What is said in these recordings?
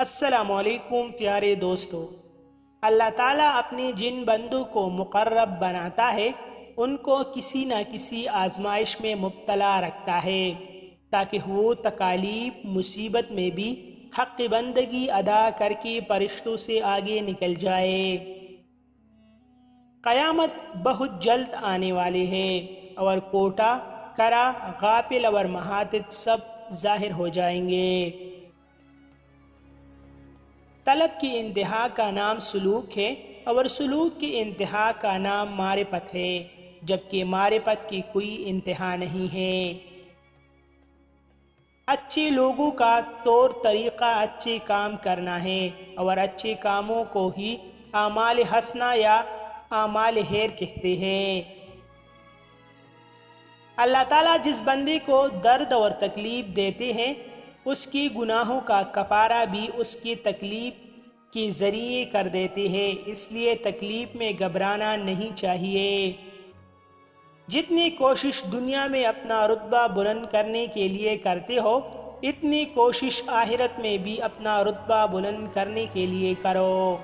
السلام علیکم پیارے دوستو۔ اللہ تعالیٰ اپنے جن بندوں کو مقرب بناتا ہے ان کو کسی نہ کسی آزمائش میں مبتلا رکھتا ہے تاکہ وہ تکالیف مصیبت میں بھی حق بندگی ادا کر کے فرشتوں سے آگے نکل جائے۔ قیامت بہت جلد آنے والے ہے اور کوٹا کرا غافل اور محاتط سب ظاہر ہو جائیں گے۔ طلب کی انتہا کا نام سلوک ہے اور سلوک کی انتہا کا نام معرفت ہے، جبکہ معرفت کی کوئی انتہا نہیں ہے۔ اچھے لوگوں کا طور طریقہ اچھے کام کرنا ہے اور اچھے کاموں کو ہی اعمال حسنہ یا اعمال خیر کہتے ہیں۔ اللہ تعالیٰ جس بندے کو درد اور تکلیف دیتے ہیں اس کی گناہوں کا کفارہ بھی اس کی تکلیف کے ذریعے کر دیتے ہیں، اس لیے تکلیف میں گھبرانا نہیں چاہیے۔ جتنی کوشش دنیا میں اپنا رتبہ بلند کرنے کے لیے کرتے ہو اتنی کوشش آخرت میں بھی اپنا رتبہ بلند کرنے کے لیے کرو۔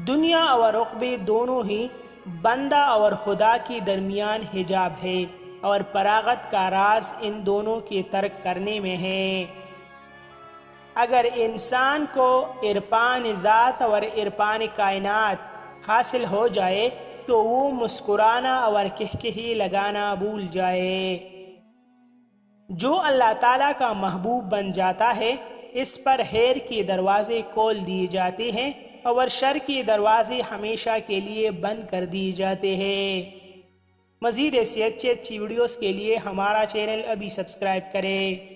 دنیا اور عقبے دونوں ہی بندہ اور خدا کے درمیان حجاب ہے اور فراغت کا راز ان دونوں کے ترک کرنے میں ہے۔ اگر انسان کو عرفان ذات اور عرفان کائنات حاصل ہو جائے تو وہ مسکرانا اور کہکہے لگانا بھول جائے۔ جو اللہ تعالیٰ کا محبوب بن جاتا ہے اس پر خیر کے دروازے کھول دیے جاتے ہیں اور شر کے دروازے ہمیشہ کے لیے بند کر دیے جاتے ہیں۔ مزید ایسی اچھی ویڈیوز کے لیے ہمارا چینل ابھی سبسکرائب کریں۔